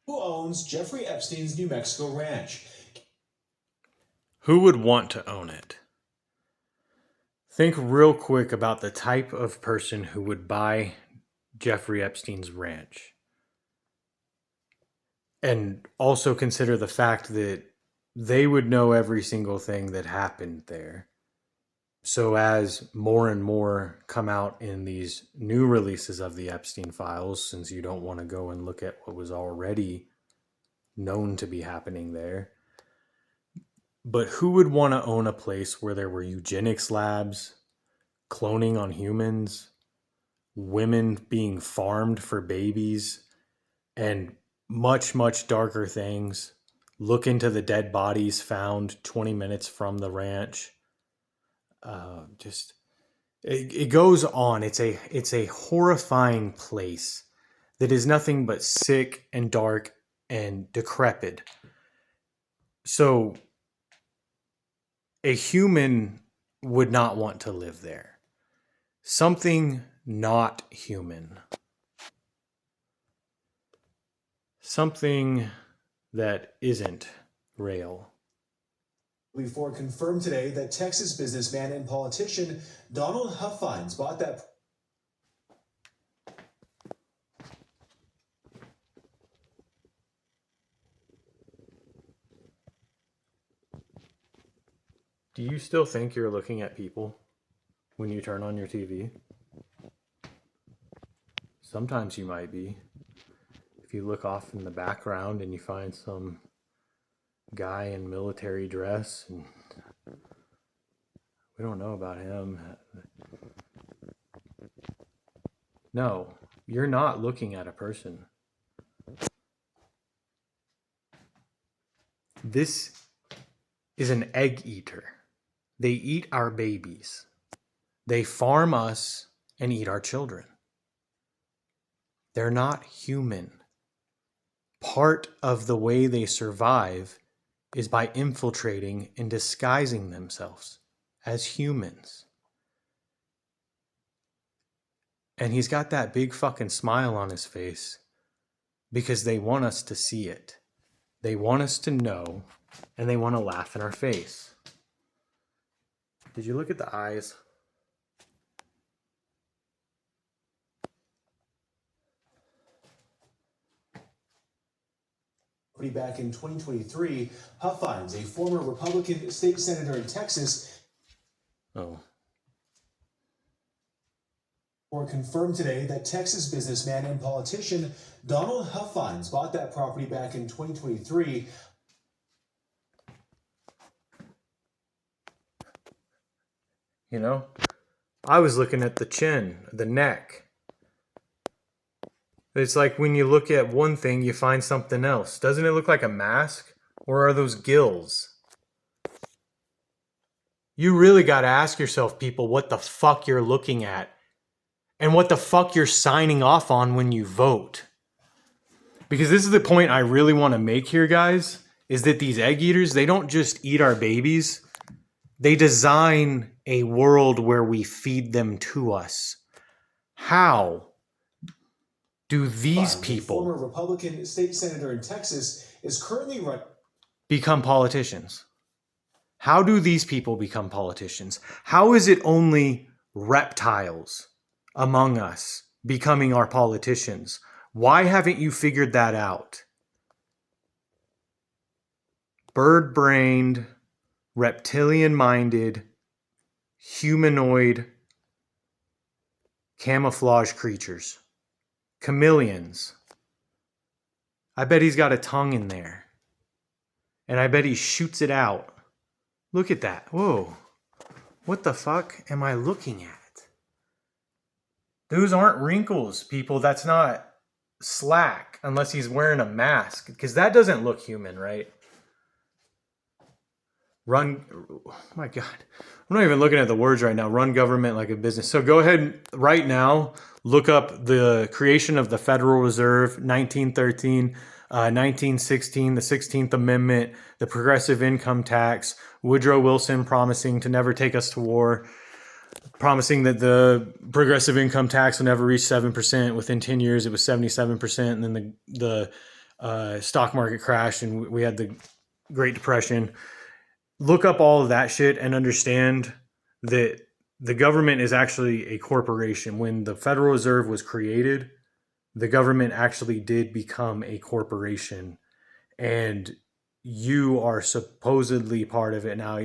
Who owns Jeffrey Epstein's New Mexico ranch? Who would want to own it? Think real quick about the type of person who would buy Jeffrey Epstein's ranch. And also consider the fact that they would know every single thing that happened there. So, as more and more come out in these new releases of the Epstein files, since you don't want to go and look at what was already known to be happening there, but who would want to own a place where there were eugenics labs, cloning on humans, women being farmed for babies, and much, much darker things? Look into the dead bodies found 20 minutes from the ranch. Just it goes on. It's a horrifying place that is nothing but sick and dark and decrepit. So a human would not want to live there. Something not human. Something that isn't real. Ford confirmed today that Texas businessman and politician Donald Huffines bought that. Do you still think you're looking at people when you turn on your TV? Sometimes you might be. If you look off in the background and you find some guy in military dress, and we don't know about him. No, you're not looking at a person. This is an egg eater. They eat our babies. They farm us and eat our children. They're not human. Part of the way they survive is by infiltrating and disguising themselves as humans. And he's got that big fucking smile on his face because they want us to see it. They want us to know, and they want to laugh in our face. Did you look at the eyes? Back in 2023, Huffines, a former Republican state senator in Texas, confirmed today that Texas businessman and politician Donald Huffines bought that property back in 2023. You know, I was looking at the chin, the neck. It's like when you look at one thing, you find something else. Doesn't it look like a mask? Or are those gills? You really got to ask yourself, people, what the fuck you're looking at and what the fuck you're signing off on when you vote. Because this is the point I really want to make here, guys, is that these egg eaters, they don't just eat our babies. They design a world where we feed them to us. How do these people, former Republican state senator in Texas, is currently become politicians? How do these people become politicians? How is it only reptiles among us becoming our politicians? Why haven't you figured that out? Bird-brained, reptilian-minded, humanoid, camouflage creatures. Chameleons. I bet he's got a tongue in there. And I bet he shoots it out. Look at that. Whoa. What the fuck am I looking at? Those aren't wrinkles, people. That's not slack unless he's wearing a mask. Because that doesn't look human, right? Oh my God. I'm not even looking at the words right now. Run government like a business. So go ahead right now, look up the creation of the Federal Reserve, 1913, 1916, the 16th Amendment, the progressive income tax, Woodrow Wilson promising to never take us to war, promising that the progressive income tax will never reach 7%. Within 10 years, it was 77%. And then the stock market crash and we had the Great Depression. Look up all of that shit and understand that the government is actually a corporation. When the Federal Reserve was created, the government actually did become a corporation, and you are supposedly part of it now.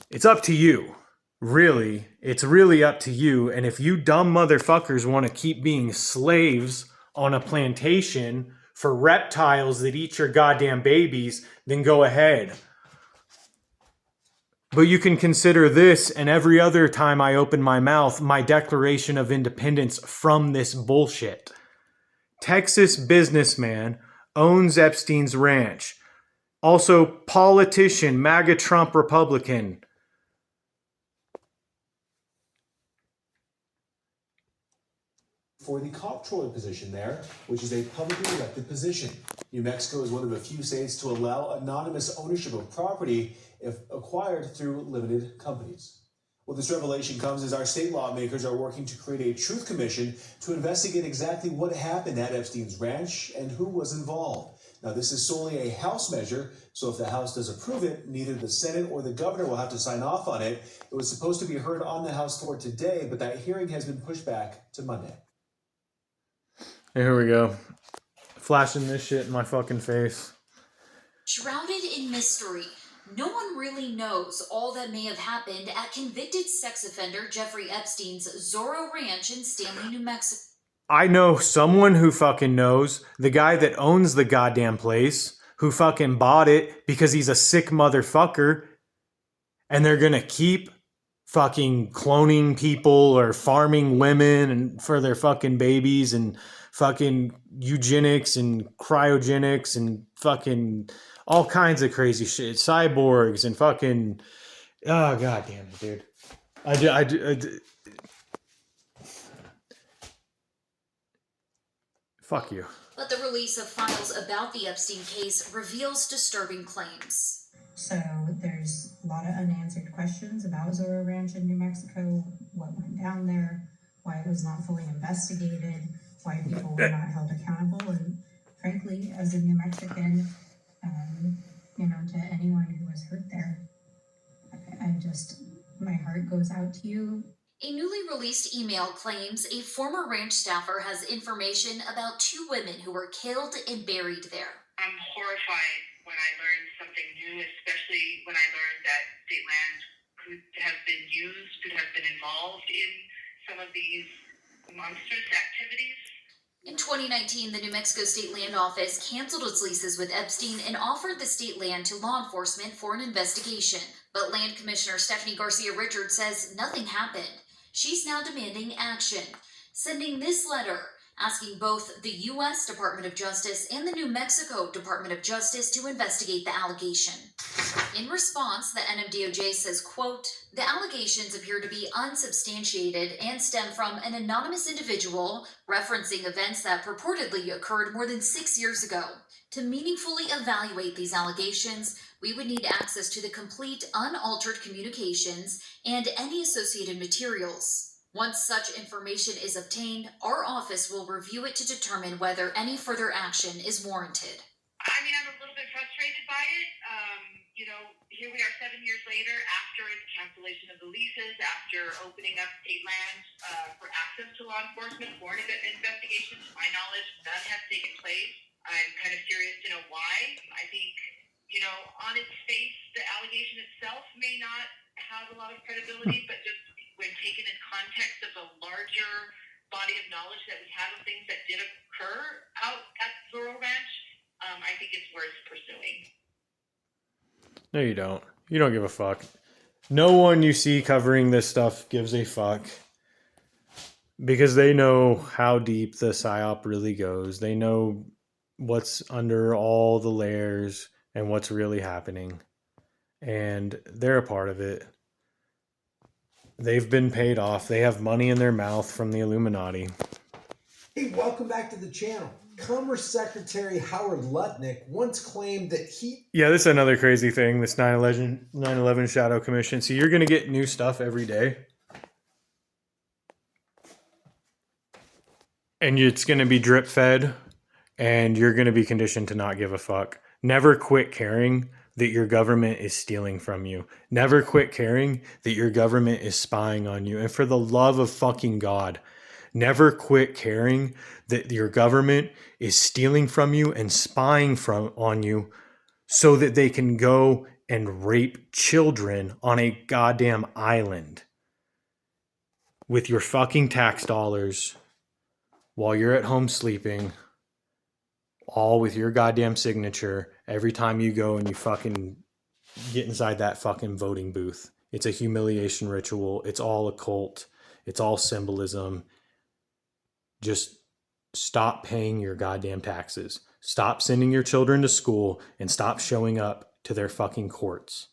It's up to you. Really, it's really up to you. And if you dumb motherfuckers want to keep being slaves on a plantation for reptiles that eat your goddamn babies, then go ahead. But you can consider this and every other time I open my mouth my declaration of independence from this bullshit. Texas businessman owns Epstein's ranch. Also politician, MAGA Trump Republican. For the comptroller position there, which is a publicly elected position. New Mexico is one of a few states to allow anonymous ownership of property if acquired through limited companies. Well, this revelation comes as our state lawmakers are working to create a truth commission to investigate exactly what happened at Epstein's ranch and who was involved. Now, this is solely a House measure, so if the House does approve it, neither the Senate or the governor will have to sign off on it. It was supposed to be heard on the House floor today, but that hearing has been pushed back to Monday. Here we go. Flashing this shit in my fucking face. Shrouded in mystery, no one really knows all that may have happened at convicted sex offender Jeffrey Epstein's Zorro Ranch in Stanley, New Mexico. I know someone who fucking knows, the guy that owns the goddamn place, who fucking bought it because he's a sick motherfucker, and they're gonna keep fucking cloning people or farming women and for their fucking babies and fucking eugenics and cryogenics and fucking all kinds of crazy shit, cyborgs and fucking, oh god damn it, dude. Fuck you. But the release of files about the Epstein case reveals disturbing claims. So there's a lot of unanswered questions about Zorro Ranch in New Mexico, what went down there, why it was not fully investigated, why people were not held accountable, and frankly, as a New Mexican, to anyone who was hurt there, my heart goes out to you. A newly released email claims a former ranch staffer has information about 2 women who were killed and buried there. I'm horrified when I learned something new, especially when I learned that state land could have been involved in some of these monstrous activities. In 2019, the New Mexico State Land Office canceled its leases with Epstein and offered the state land to law enforcement for an investigation. But Land Commissioner Stephanie Garcia Richards says nothing happened. She's now demanding action, sending this letter asking both the U.S. Department of Justice and the New Mexico Department of Justice to investigate the allegation. In response, the NMDOJ says, quote, "The allegations appear to be unsubstantiated and stem from an anonymous individual referencing events that purportedly occurred more than 6 years ago. To meaningfully evaluate these allegations, we would need access to the complete, unaltered communications and any associated materials. Once such information is obtained, our office will review it to determine whether any further action is warranted." I'm a little bit frustrated by it. Here we are 7 years later after the cancellation of the leases, after opening up state land for access to law enforcement for an investigation. To my knowledge, none has taken place. I'm kind of curious to know why. I think, on its face, the allegation itself may not have a lot of credibility, but just when taken in context of a larger body of knowledge that we have of things that did occur out at Zorro Ranch, I think it's worth pursuing. No, you don't. You don't give a fuck. No one you see covering this stuff gives a fuck. Because they know how deep the PSYOP really goes. They know what's under all the layers and what's really happening. And they're a part of it. They've been paid off. They have money in their mouth from the Illuminati. Hey, welcome back to the channel. Commerce Secretary Howard Lutnick once claimed that Yeah, this is another crazy thing, this 9/11 Shadow Commission. So you're going to get new stuff every day. And it's going to be drip fed. and you're going to be conditioned to not give a fuck. Never quit caring that your government is stealing from you. Never quit caring that your government is spying on you. And for the love of fucking God, never quit caring that your government is stealing from you and spying on you so that they can go and rape children on a goddamn island with your fucking tax dollars while you're at home sleeping, all with your goddamn signature every time you go and you fucking get inside that fucking voting booth. It's a humiliation ritual. It's all a cult. It's all symbolism. Just stop paying your goddamn taxes. Stop sending your children to school and stop showing up to their fucking courts.